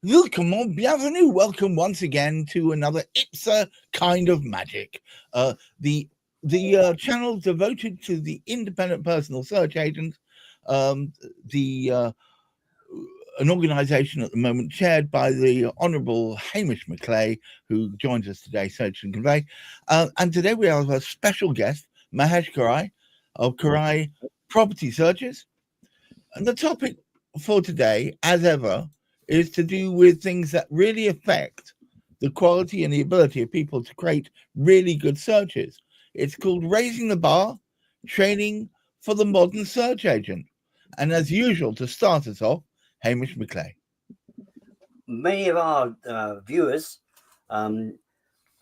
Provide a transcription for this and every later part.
Bienvenue. Welcome once again to another IPSA kind of magic. The channel devoted to the independent personal search agent, the an organisation at the moment chaired by the Honourable Hamish McClay, who joins us today, Search and Convey. And today we have a special guest, Mahesh Karai of Karai Property Searches. And the topic for today, as ever, is to do with things that really affect the quality and the ability of people to create really good searches. It's called Raising the Bar, Training for the Modern Search Agent. And as usual, to start us off, Hamish McClay. Many of our viewers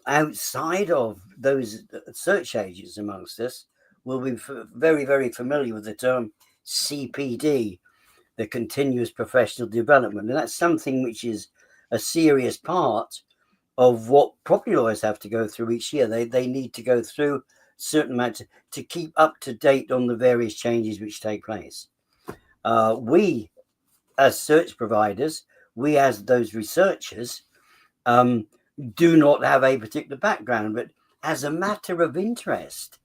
outside of those search agents amongst us will be very, very familiar with the term CPD, the continuous professional development. And that's something which is a serious part of what property lawyers have to go through each year. They need to go through certain amounts to keep up to date on the various changes which take place. We, as search providers, we as those researchers, do not have a particular background, but as a matter of interest,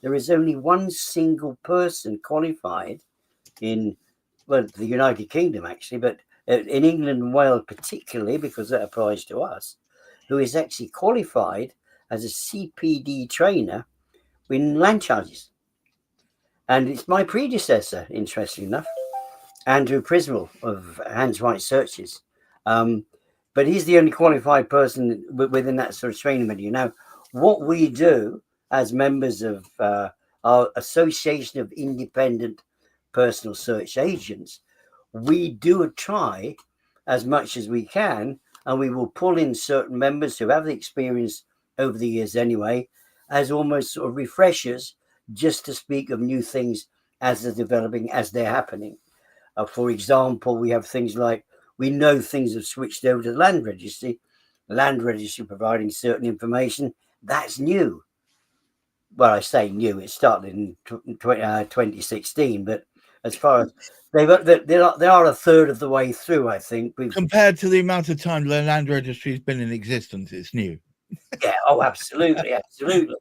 there is only one single person qualified in the United Kingdom, actually, but in England and Wales particularly, because that applies to us, who is actually qualified as a CPD trainer in land charges. And it's my predecessor, interestingly enough, Andrew Prismal of Hands Right Searches. But he's the only qualified person within that sort of training venue. Now, what we do as members of our Association of Independent Personal Search Agents, we do try as much as we can, and we will pull in certain members who have the experience over the years anyway, as almost sort of refreshers, just to speak of new things as they're developing, as they're happening. For example, we have things like, we know things have switched over to the land registry providing certain information. That's new. Well, I say new, it started in 2016, but as far as they are a third of the way through, I think. Compared to the amount of time the land registry has been in existence, it's new. Yeah, oh, absolutely, absolutely.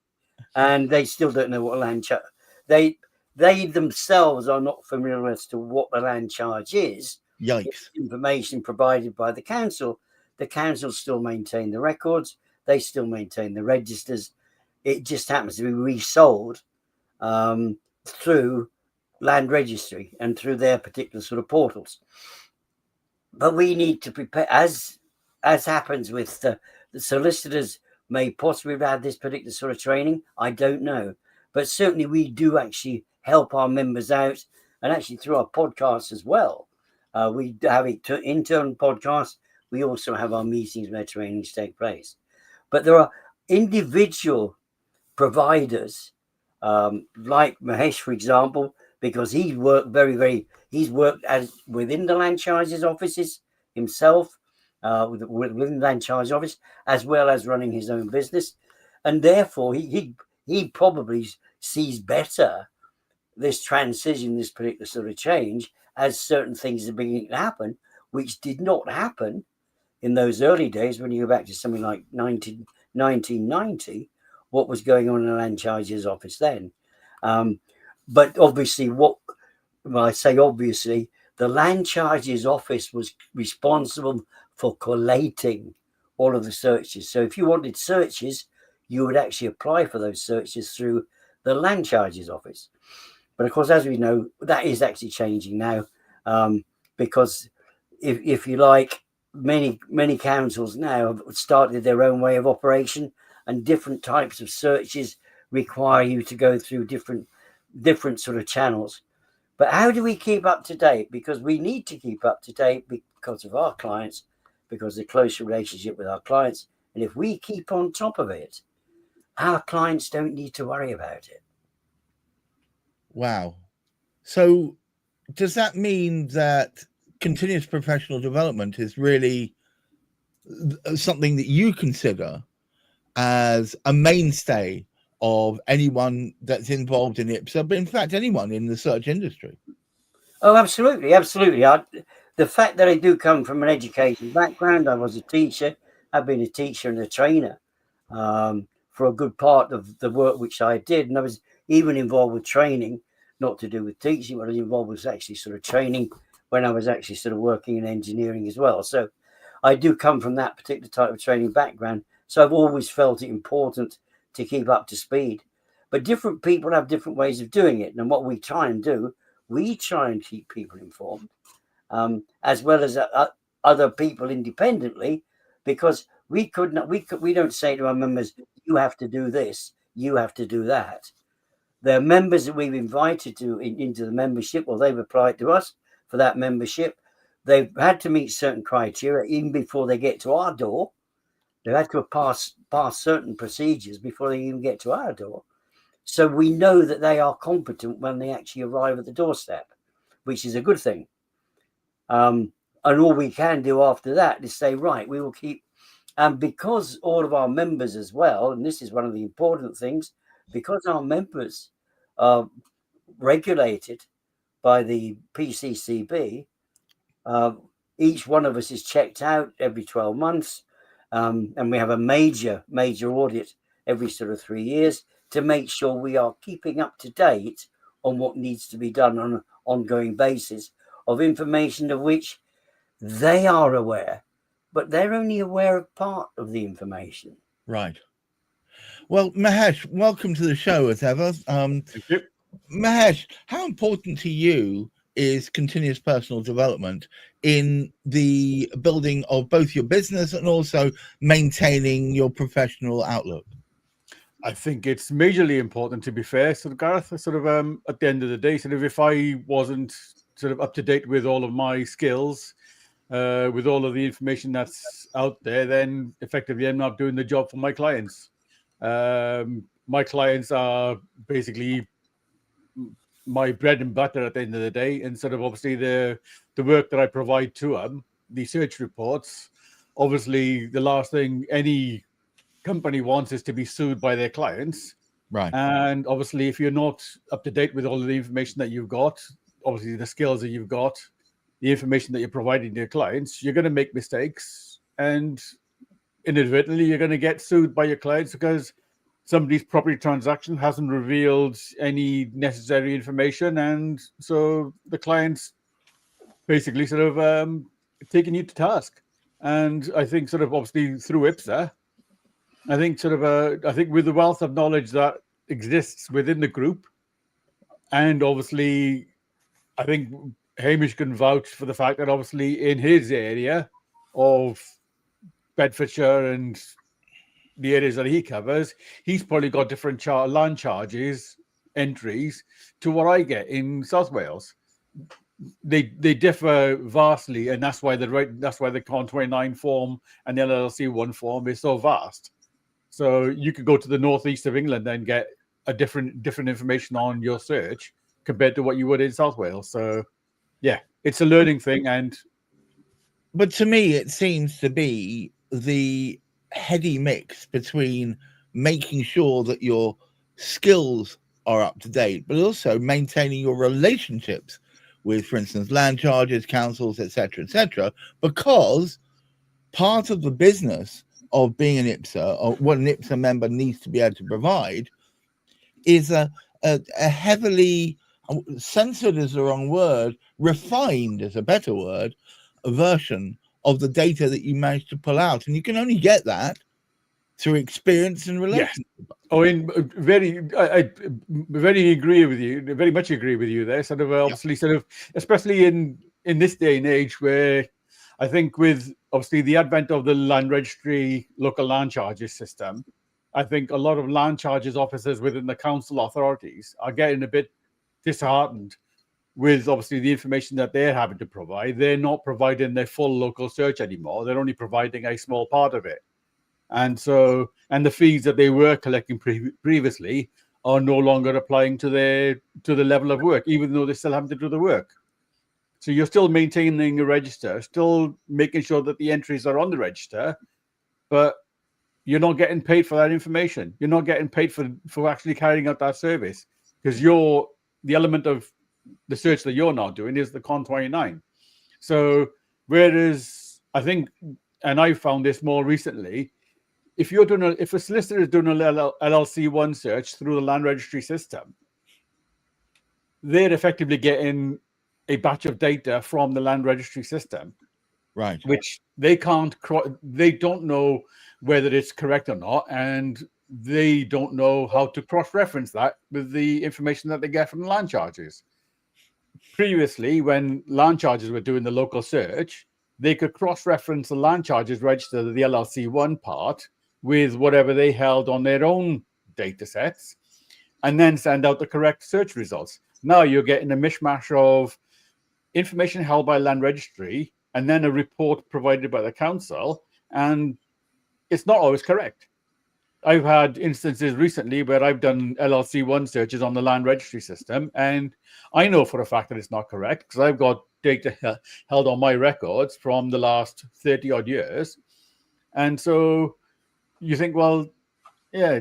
And they still don't know what a land charge. They themselves are not familiar as to what the land charge is. Yikes. It's information provided by the council. The council still maintain the records. They still maintain the registers. It just happens to be resold through land registry and through their particular sort of portals. But we need to prepare, as happens with the solicitors may possibly have had this particular sort of training. I don't know. But certainly we do actually help our members out, and actually through our podcasts as well. We have internal podcasts. We also have our meetings where trainings take place. But there are individual providers, like Mahesh, for example, because he's worked within the land charges offices himself, within the land charges office, as well as running his own business. And therefore, he probably sees better this transition, this particular sort of change, as certain things are beginning to happen, which did not happen in those early days. When you go back to something like 1990, what was going on in the land charges office then? But obviously, the land charges office was responsible for collating all of the searches. So if you wanted searches, you would actually apply for those searches through the land charges office. But of course, as we know, that is actually changing now, because if you like, many councils now have started their own way of operation, and different types of searches require you to go through different sort of channels. But how do we keep up to date? Because we need to keep up to date because of our clients, because of the close relationship with our clients. And if we keep on top of it, our clients don't need to worry about it. Wow. So does that mean that continuous professional development is really something that you consider as a mainstay of anyone that's involved in IPSA, but in fact, anyone in the search industry? Oh, absolutely. Absolutely. the fact that I do come from an education background, I was a teacher. I've been a teacher and a trainer for a good part of the work which I did. And I was even involved with training, not to do with teaching, but I was involved with actually sort of training when I was actually sort of working in engineering as well. So I do come from that particular type of training background. So I've always felt it important to keep up to speed. But different people have different ways of doing it. And what we try and do, we try and keep people informed, as well as other people independently, because we don't say to our members, you have to do this, you have to do that. They're members that we've invited into the membership, or they've applied to us for that membership. They've had to meet certain criteria even before they get to our door. They've had to pass certain procedures before they even get to our door. So we know that they are competent when they actually arrive at the doorstep, which is a good thing. And all we can do after that is say, right, we will keep, and because all of our members as well, and this is one of the important things, because our members are regulated by the PCCB, each one of us is checked out every 12 months, and we have a major audit every sort of 3 years to make sure we are keeping up to date on what needs to be done on an ongoing basis of information of which they are aware, but they're only aware of part of the information. Right. Well, Mahesh, welcome to the show as ever. Thank you. Mahesh, how important to you is continuous personal development in the building of both your business and also maintaining your professional outlook? I think it's majorly important, to be fair. So, Gareth, at the end of the day, if I wasn't sort of up to date with all of my skills, with all of the information that's out there, then effectively I'm not doing the job for my clients. My clients are basically my bread and butter at the end of the day, and sort of obviously the work that I provide to them, the search reports. Obviously, the last thing any company wants is to be sued by their clients. Right. And obviously, if you're not up to date with all of the information that you've got, obviously the skills that you've got, the information that you're providing to your clients, you're going to make mistakes, and inadvertently you're going to get sued by your clients because somebody's property transaction hasn't revealed any necessary information, and so the client's basically taking you to task. And I think obviously through IPSA, I think with the wealth of knowledge that exists within the group, and obviously I think Hamish can vouch for the fact that obviously in his area of Bedfordshire and the areas that he covers, he's probably got different land charges entries to what I get in South Wales. They differ vastly, and that's why the Con 29 form and the LLC 1 form is so vast. So you could go to the northeast of England and get a different information on your search compared to what you would in South Wales. So yeah, it's a learning thing. But to me, it seems to be the heady mix between making sure that your skills are up to date, but also maintaining your relationships with, for instance, land charges, councils, etc., because part of the business of being an IPSA, or what an IPSA member needs to be able to provide, is a heavily censored is the wrong word, refined is a better word, a version of the data that you manage to pull out, and you can only get that through experience and relationship. Yes. Oh, I very agree with you. Very much agree with you there. Obviously, especially in this day and age, where I think with obviously the advent of the land registry local land charges system, I think a lot of land charges officers within the council authorities are getting a bit disheartened with obviously the information that they're having to provide. They're not providing their full local search anymore. They're only providing a small part of it. And so, and the fees that they were collecting previously are no longer applying to the level of work, even though they're still having to do the work. So you're still maintaining a register, still making sure that the entries are on the register, but you're not getting paid for that information. You're not getting paid for actually carrying out that service, because the element of the search that you're not doing is the Con 29. So whereas I think, and I found this more recently, if a solicitor is doing a LLC1 search through the land registry system, they're effectively getting a batch of data from the land registry system, Right. which they don't know whether it's correct or not, and they don't know how to cross-reference that with the information that they get from the land charges. Previously, when land charges were doing the local search, they could cross-reference the land charges register, the LLC1 part, with whatever they held on their own data sets, and then send out the correct search results. Now you're getting a mishmash of information held by land registry and then a report provided by the council, and it's not always correct. I've had instances recently where I've done LLC1 searches on the land registry system, and I know for a fact that it's not correct because I've got data held on my records from the last 30 odd years. And so you think, well, yeah,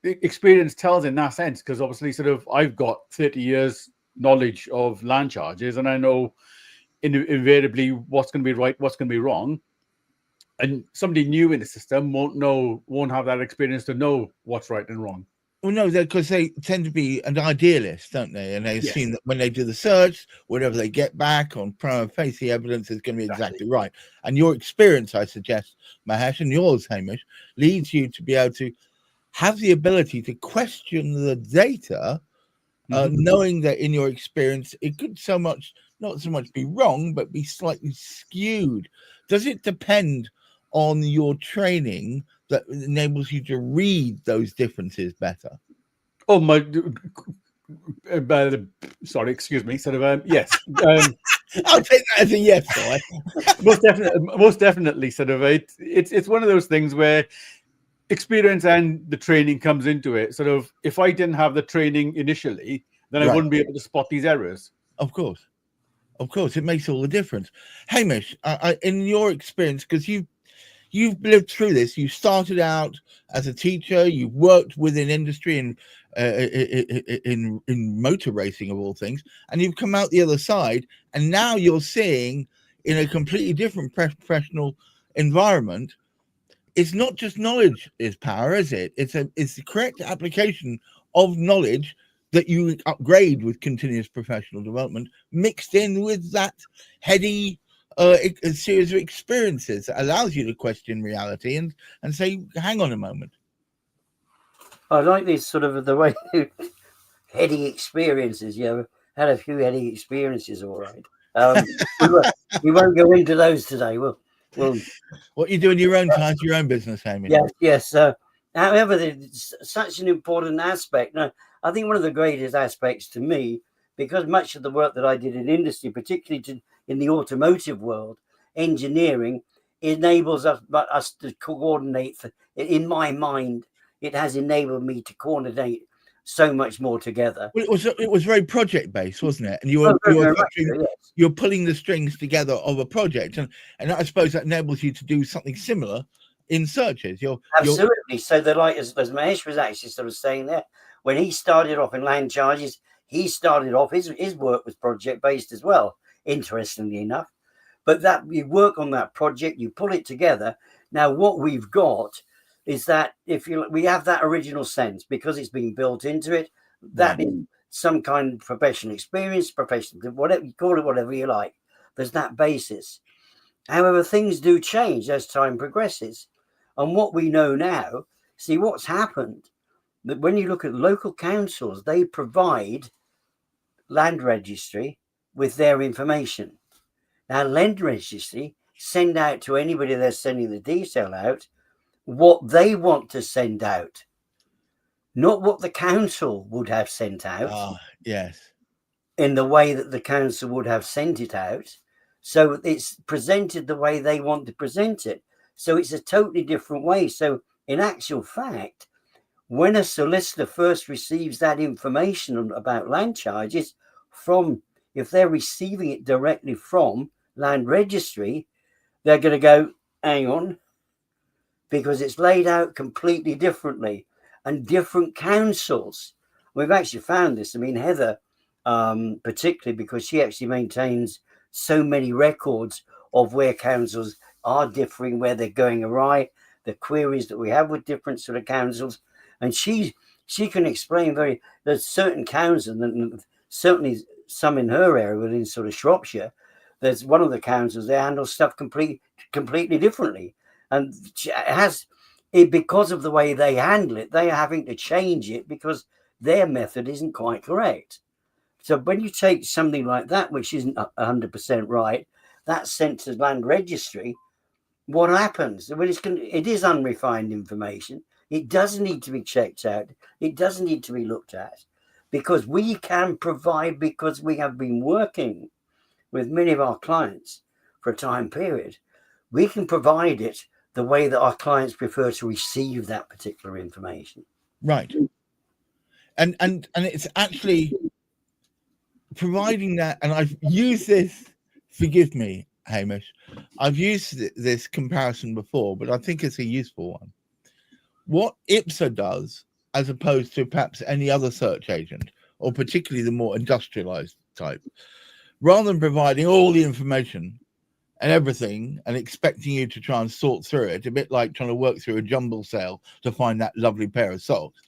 experience tells in that sense, because obviously sort of I've got 30 years knowledge of land charges, and I know invariably what's going to be right, what's going to be wrong. And somebody new in the system won't have that experience to know what's right and wrong. Well, no, because they tend to be an idealist, don't they? And they assume that when they do the search, whatever they get back on prima facie evidence is going to be exactly right. And your experience, I suggest, Mahesh, and yours, Hamish, leads you to be able to have the ability to question the data, knowing that in your experience, it could not so much be wrong, but be slightly skewed. Does it depend on your training that enables you to read those differences better? Oh my! Sorry, excuse me. Sort of yes. I'll take that as a yes. Most definitely. Sort of it's one of those things where experience and the training comes into it. Sort of, if I didn't have the training initially, then I wouldn't be able to spot these errors. Of course, it makes all the difference. Hamish, in your experience, because you've lived through this, you started out as a teacher, you've worked within industry and in motor racing of all things, and you've come out the other side, and now you're seeing in a completely different professional environment. It's not just knowledge is power, is it? It's the correct application of knowledge that you upgrade with continuous professional development, mixed in with that heady a series of experiences that allows you to question reality and say, hang on a moment. I like this sort of the way heady experiences. Yeah, had a few heady experiences, all right. We won't go into those today. We'll what you do in your own time to your own business, Hamish. Yes. However, it's such an important aspect. Now, I think one of the greatest aspects to me, because much of the work that I did in industry, particularly in the automotive world, engineering, enables us to coordinate. In my mind, it has enabled me to coordinate so much more together. Well, it was very project based, wasn't it? And you're pulling the strings together of a project, and I suppose that enables you to do something similar in searches. Absolutely. So as Mahesh was actually sort of saying there, when he started off in land charges, he started off his work was project based as well. Interestingly enough, but that you work on that project, you pull it together. Now, what we've got is that we have that original sense because it's been built into it. That is some kind of professional experience, professional, whatever you call it, whatever you like. There's that basis. However, things do change as time progresses, and what we know now, see what's happened. That when you look at local councils, they provide land registry with their information. Now, land registry send out to anybody they're sending the detail out what they want to send out, not what the council would have sent out. Yes. In the way that the council would have sent it out. So it's presented the way they want to present it. So it's a totally different way. So in actual fact, when a solicitor first receives that information about land charges if they're receiving it directly from land registry, they're going to go, hang on, because it's laid out completely differently. And different councils, we've actually found this. I mean, Heather, particularly because she actually maintains so many records of where councils are differing, where they're going awry, the queries that we have with different sort of councils. And she can explain there's certain councils, and certainly some in her area within sort of Shropshire, there's one of the councils, they handle stuff completely differently. And because of the way they handle it, they are having to change it because their method isn't quite correct. So when you take something like that, which isn't 100% right, that's sent to land registry, what happens? Well, it is unrefined information. It does need to be checked out. It does need to be looked at, because we can provide, because we have been working with many of our clients for a time period, we can provide it the way that our clients prefer to receive that particular information. Right. And it's actually providing that, and I've used this, forgive me, Hamish, I've used this comparison before, but I think it's a useful one. What IPSA does, as opposed to perhaps any other search agent, or particularly the more industrialized type, rather than providing all the information and everything and expecting you to try and sort through it, a bit like trying to work through a jumble sale to find that lovely pair of socks.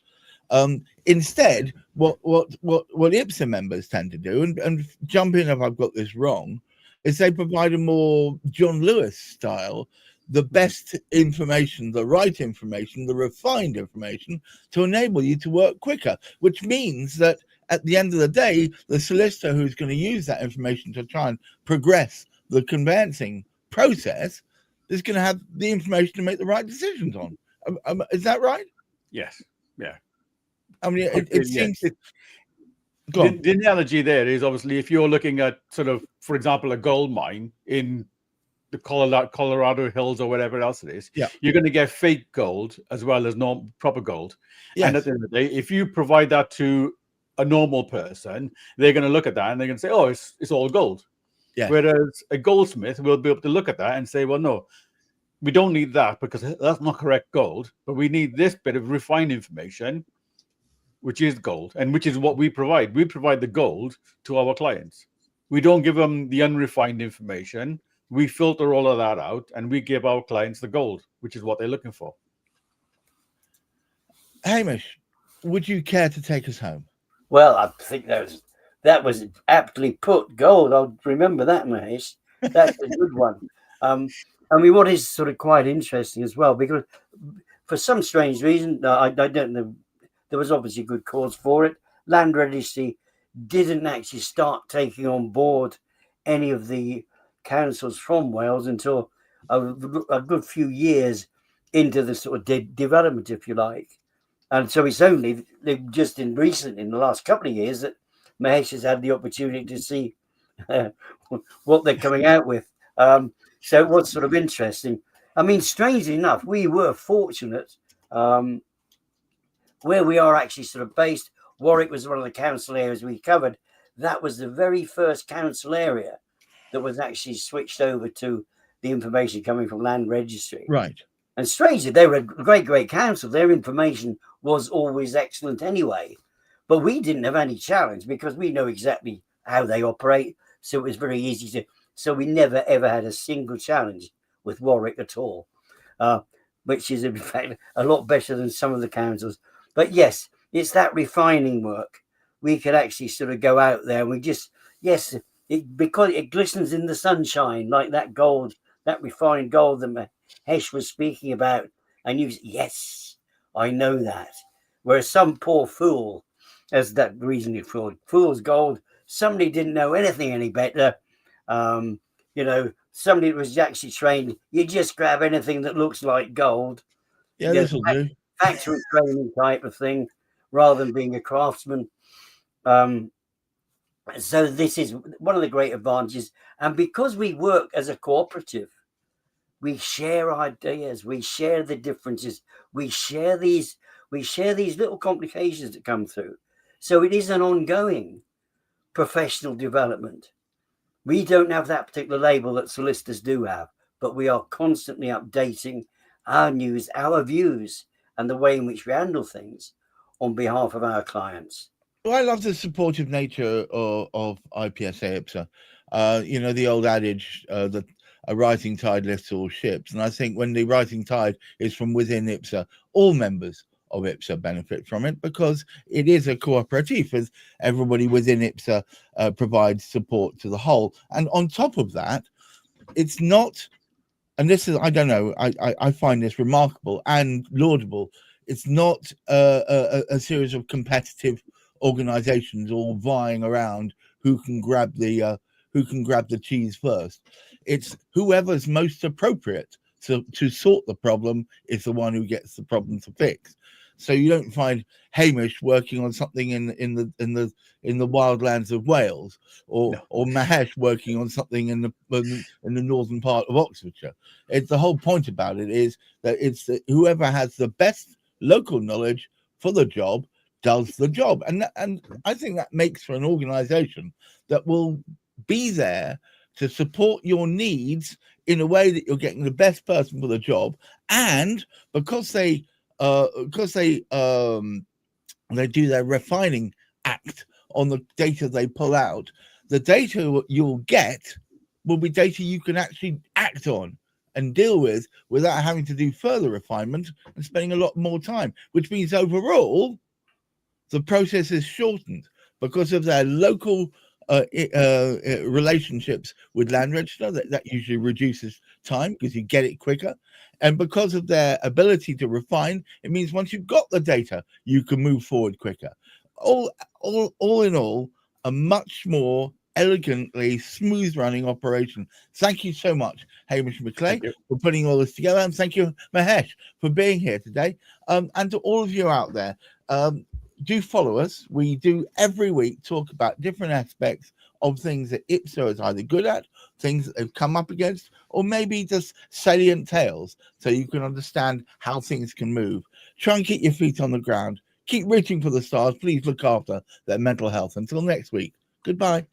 Instead, what IPSA members tend to do, and jump in if I've got this wrong, is they provide a more John Lewis style, the best information, the right information, the refined information to enable you to work quicker, which means that at the end of the day, the solicitor who's going to use that information to try and progress the conveyancing process is going to have the information to make the right decisions on. Is that right? Yes. Yeah. I mean, it seems... The analogy there is obviously if you're looking at sort of, for example, a gold mine in the Colorado Hills or whatever else it is, you're going to get fake gold as well as proper gold. Yes. And at the end of the day, if you provide that to a normal person, they're going to look at that and they're going to say, oh, it's all gold. Yeah. Whereas a goldsmith will be able to look at that and say, well, no, we don't need that because that's not correct gold, but we need this bit of refined information, which is gold, and which is what we provide. We provide the gold to our clients. We don't give them the unrefined information. We filter all of that out, and we give our clients the gold, which is what they're looking for. Hamish, would you care to take us home? Well, I think that was aptly put. Gold, I'll remember that, Mahesh. That's a good one. I mean, what is sort of quite interesting as well, because for some strange reason, I don't know, there was obviously good cause for it. Land Registry didn't actually start taking on board any of the councils from Wales until a good few years into the sort of development, if you like. And so it's only just in the last couple of years that Mahesh has had the opportunity to see what they're coming out with. So it was sort of interesting. I mean, strangely enough, we were fortunate where we are actually sort of based. Warwick was one of the council areas we covered. That was the very first council area that was actually switched over to the information coming from Land Registry. Right. And strangely, they were a great council. Their information was always excellent anyway. But we didn't have any challenge because we know exactly how they operate. So it was very easy to... So we never, ever had a single challenge with Warwick at all, which is, in fact, a lot better than some of the councils. But yes, it's that refining work. We could actually sort of go out there and we just... Yes, because it glistens in the sunshine like that gold, that refined gold that Mahesh was speaking about. And you, yes, I know that. Whereas some poor fool, as that reason it fool's gold, somebody didn't know anything any better. Somebody that was actually trained, you just grab anything that looks like gold. Yeah, this will do. Factory training type of thing, rather than being a craftsman. So this is one of the great advantages. And because we work as a cooperative, we share ideas, we share the differences, we share these little complications that come through. So it is an ongoing professional development. We don't have that particular label that solicitors do have, but we are constantly updating our news, our views, and the way in which we handle things on behalf of our clients. Well, I love the supportive nature of IPSA IPSA. You know, the old adage that a rising tide lifts all ships. And I think when the rising tide is from within IPSA, all members of IPSA benefit from it, because it is a cooperative, as everybody within IPSA provides support to the whole. And on top of that, it's not, and this is, I don't know, I find this remarkable and laudable. It's not a series of competitive organizations all vying around who can grab the cheese first. It's whoever's most appropriate to sort the problem is the one who gets the problem to fix. So you don't find Hamish working on something in the wildlands of Wales, or Mahesh working on something in the northern part of Oxfordshire. It's the whole point about it is that it's whoever has the best local knowledge for the job does the job, and I think that makes for an organisation that will be there to support your needs in a way that you're getting the best person for the job, and because they do their refining act on the data they pull out, the data you'll get will be data you can actually act on and deal with without having to do further refinement and spending a lot more time, which means overall the process is shortened because of their local relationships with land register. That usually reduces time because you get it quicker, and because of their ability to refine, it means once you've got the data you can move forward quicker. All in all, a much more elegantly smooth running operation. Thank you so much, Hamish McClay, for putting all this together, and thank you, Mahesh, for being here today. And to all of you out there, do follow us. We do every week talk about different aspects of things that IPSA is either good at, things that they've come up against, or maybe just salient tales so you can understand how things can move. Try and keep your feet on the ground. Keep reaching for the stars. Please look after their mental health. Until next week, goodbye.